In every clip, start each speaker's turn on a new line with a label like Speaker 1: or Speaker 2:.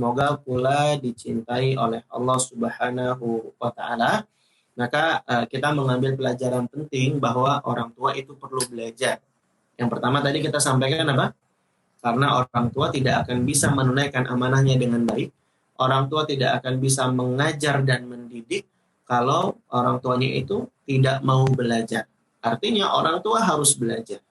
Speaker 1: semoga pula dicintai oleh Allah Subhanahu wa taala. Maka kita mengambil pelajaran penting bahwa orang tua itu perlu belajar. Yang pertama tadi kita sampaikan apa? Karena orang tua tidak akan bisa menunaikan amanahnya dengan baik. Orang tua tidak akan bisa mengajar dan mendidik kalau orang tuanya itu tidak mau belajar. Artinya orang tua harus belajar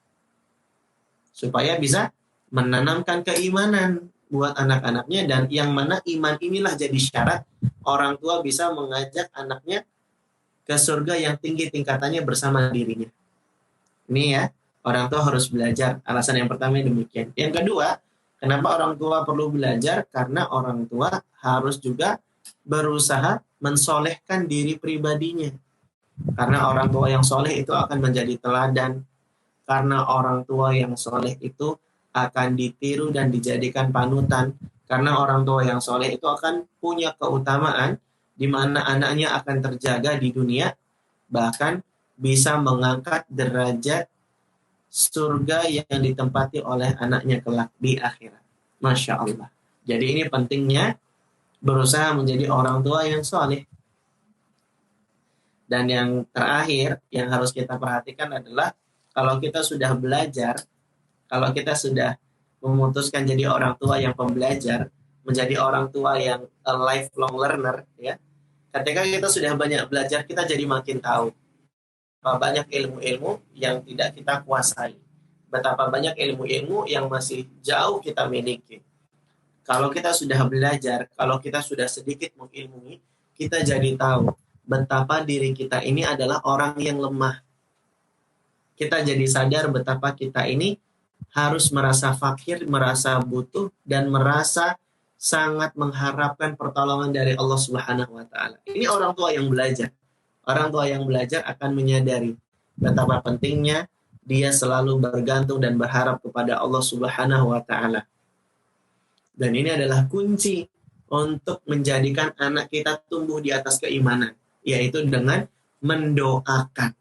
Speaker 1: supaya bisa menanamkan keimanan buat anak-anaknya, dan yang mana iman inilah jadi syarat orang tua bisa mengajak anaknya ke surga yang tinggi tingkatannya bersama dirinya. Ini ya, orang tua harus belajar. Alasan yang pertama demikian. Yang kedua, kenapa orang tua perlu belajar? Karena orang tua harus juga berusaha mensolehkan diri pribadinya. Karena orang tua yang soleh itu akan menjadi teladan. Karena orang tua yang soleh itu akan ditiru dan dijadikan panutan. Karena orang tua yang soleh itu akan punya keutamaan di mana anaknya akan terjaga di dunia, bahkan bisa mengangkat derajat surga yang ditempati oleh anaknya kelak di akhirat. Masya Allah. Jadi ini pentingnya berusaha menjadi orang tua yang soleh. Dan yang terakhir yang harus kita perhatikan adalah kalau kita sudah belajar, kalau kita sudah memutuskan jadi orang tua yang pembelajar, menjadi orang tua yang a lifelong learner, ya. Ketika kita sudah banyak belajar, kita jadi makin tahu betapa banyak ilmu-ilmu yang tidak kita kuasai, betapa banyak ilmu-ilmu yang masih jauh kita miliki. Kalau kita sudah belajar, kalau kita sudah sedikit mengilmui, kita jadi tahu betapa diri kita ini adalah orang yang lemah. Kita jadi sadar betapa kita ini harus merasa fakir, merasa butuh, dan merasa sangat mengharapkan pertolongan dari Allah Subhanahu wa taala. Ini orang tua yang belajar. Orang tua yang belajar akan menyadari betapa pentingnya dia selalu bergantung dan berharap kepada Allah Subhanahu wa taala. Dan ini adalah kunci untuk menjadikan anak kita tumbuh di atas keimanan, yaitu dengan mendoakan.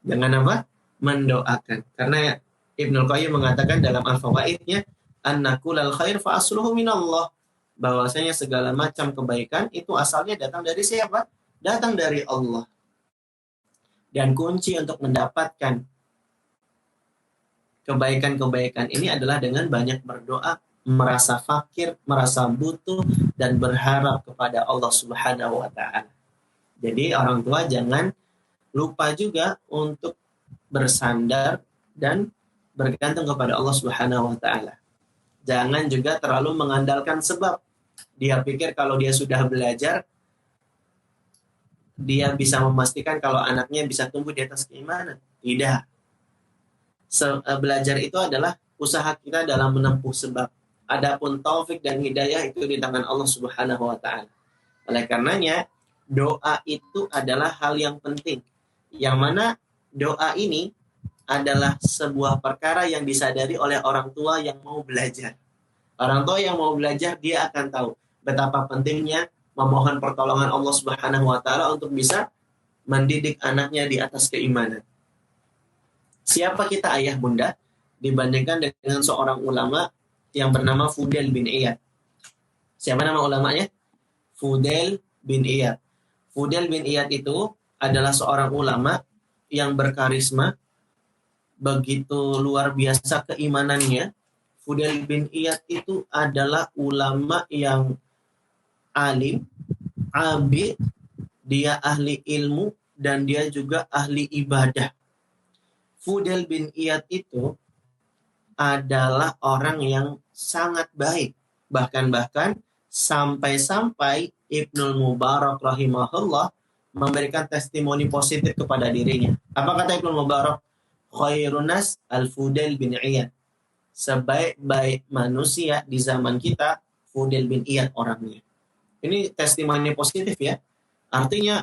Speaker 1: Dengan apa? Mendoakan. Karena Ibnu Qayyim mengatakan dalam Al-Fawaidnya, annakul khair fa asluhu minallah, bahwasanya segala macam kebaikan itu asalnya datang dari siapa? Datang dari Allah. Dan kunci untuk mendapatkan kebaikan-kebaikan ini adalah dengan banyak berdoa, merasa fakir, merasa butuh, dan berharap kepada Allah Subhanahu wa taala. Jadi orang tua jangan lupa juga untuk bersandar dan bergantung kepada Allah Subhanahu wa taala. Jangan juga terlalu mengandalkan sebab. Dia pikir kalau dia sudah belajar, dia bisa memastikan kalau anaknya bisa tumbuh di atas keimanan. Tidak. Belajar itu adalah usaha kita dalam menempuh sebab. Adapun taufik dan hidayah itu di tangan Allah Subhanahu wa taala. Oleh karenanya, doa itu adalah hal yang penting. Yang mana doa ini adalah sebuah perkara yang disadari oleh orang tua yang mau belajar. Orang tua yang mau belajar, dia akan tahu betapa pentingnya memohon pertolongan Allah Subhanahu wa taala untuk bisa mendidik anaknya di atas keimanan. Siapa kita ayah bunda dibandingkan dengan seorang ulama yang bernama Fudail bin Iyad. Siapa nama ulamanya? Fudail bin Iyad. Fudail bin Iyad itu adalah seorang ulama yang berkarisma, begitu luar biasa keimanannya. Fudail bin Iyad itu adalah ulama yang alim, abid, dia ahli ilmu, dan dia juga ahli ibadah. Fudail bin Iyad itu adalah orang yang sangat baik. Bahkan sampai-sampai Ibnul Mubarak rahimahullah memberikan testimoni positif kepada dirinya. Apa kata Ibnul Mubarak? Khairunas al-Fudail bin Iyad. Sebaik-baik manusia di zaman kita, Fudail bin Iyad orangnya. Ini testimoni positif ya. Artinya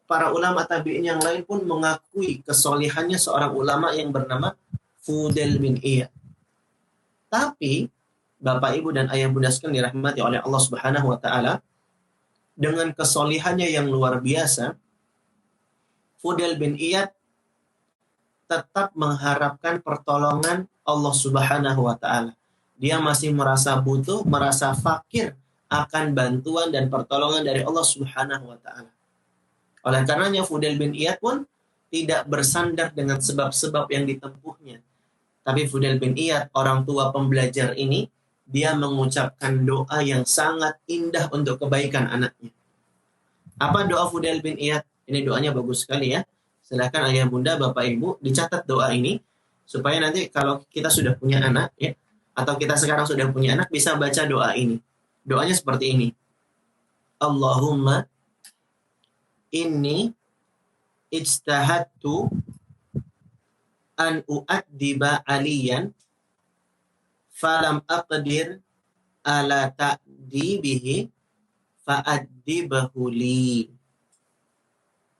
Speaker 1: para ulama tabi'in yang lain pun mengakui kesolehannya seorang ulama yang bernama Fudail bin Iyad. Tapi Bapak, Ibu, dan Ayah Bunda sekalian dirahmati oleh Allah Subhanahu wa taala, dengan kesolehannya yang luar biasa, Fudail bin Iyad tetap mengharapkan pertolongan Allah Subhanahu wa taala. Dia masih merasa butuh, merasa fakir akan bantuan dan pertolongan dari Allah Subhanahu wa taala. Oleh karenanya Fudail bin Iyad pun tidak bersandar dengan sebab-sebab yang ditempuhnya. Tapi Fudail bin Iyad, orang tua pembelajar ini, dia mengucapkan doa yang sangat indah untuk kebaikan anaknya. Apa doa Fudail bin Iyad? Ini doanya bagus sekali ya. Silakan ayah bunda, bapak ibu, dicatat doa ini supaya nanti kalau kita sudah punya anak ya, atau kita sekarang sudah punya anak bisa baca doa ini. Doanya seperti ini. Allahumma inni ijtahadtu an u'addiba aliyan falam aqdir ala ta'dibihi fa'addibahu li.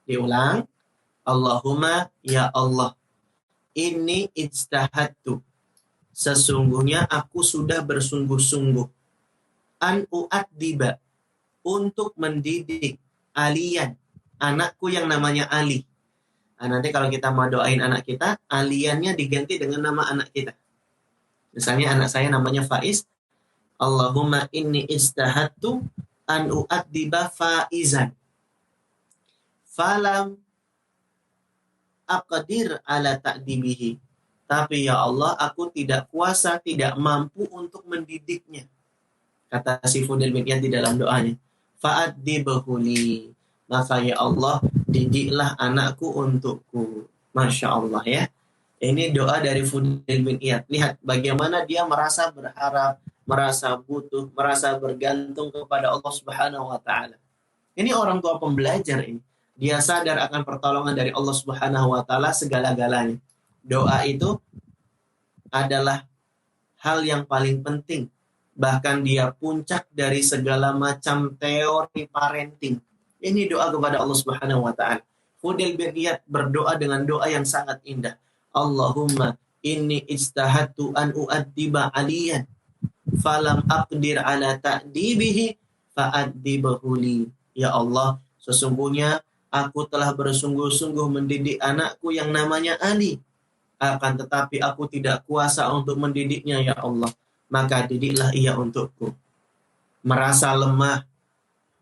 Speaker 1: Diulang. Allahumma, ya Allah, inni ijtahadtu, sesungguhnya aku sudah bersungguh-sungguh, an u'addiba, untuk mendidik aliyan, anakku yang namanya Ali. Nah, nanti kalau kita mau doain anak kita, aliannya diganti dengan nama anak kita. Misalnya anak saya namanya Faiz. Allahumma inni ijtahadtu an u'addiba Faizan. Falam aqdir ala ta'dibihi. Tapi ya Allah, aku tidak kuasa, tidak mampu untuk mendidiknya. Kata si Fudail bin Iyad di dalam doanya. Fa'addibahu li. Maka ya Allah, didiklah anakku untukku. Masya Allah ya. Ini doa dari Fudail bin Iyad. Lihat bagaimana dia merasa berharap, merasa butuh, merasa bergantung kepada Allah Subhanahu wa taala. Ini orang tua pembelajar ini. Dia sadar akan pertolongan dari Allah Subhanahu wa taala segala-galanya. Doa itu adalah hal yang paling penting. Bahkan dia puncak dari segala macam teori parenting. Ini doa kepada Allah Subhanahu wa taala. Fudail bin Iyad berdoa dengan doa yang sangat indah. Allahumma inni ijtahadtu an u'addiba aliyan falam aqdir ala ta'dibihi fa'addibahu li. Ya Allah, sesungguhnya aku telah bersungguh-sungguh mendidik anakku yang namanya Ali. Akan tetapi aku tidak kuasa untuk mendidiknya ya Allah. Maka didiklah ia untukku. Merasa lemah,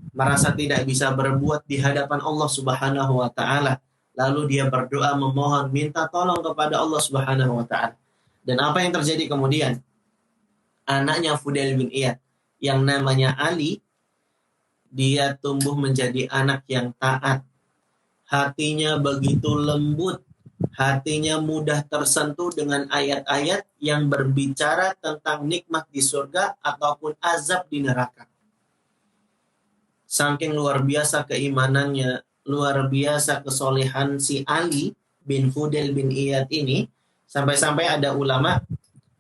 Speaker 1: merasa tidak bisa berbuat di hadapan Allah Subhanahu wa taala. Lalu dia berdoa memohon, minta tolong kepada Allah Subhanahu wa taala. Dan apa yang terjadi kemudian? Anaknya Fudail bin Iyad yang namanya Ali, dia tumbuh menjadi anak yang taat. Hatinya begitu lembut, hatinya mudah tersentuh dengan ayat-ayat yang berbicara tentang nikmat di surga ataupun azab di neraka. Saking luar biasa keimanannya, luar biasa kesolehan si Ali bin Fudail bin Iyad ini, sampai-sampai ada ulama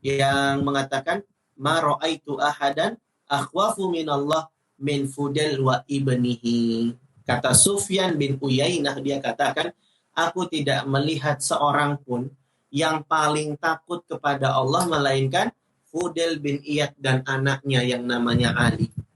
Speaker 1: yang mengatakan, ma ra'aitu ahadan akhwafu minallah min Fudail wa ibnihi. Kata Sufyan bin Uyainah, dia katakan, aku tidak melihat seorang pun yang paling takut kepada Allah melainkan Fudail bin Iyad dan anaknya yang namanya Ali.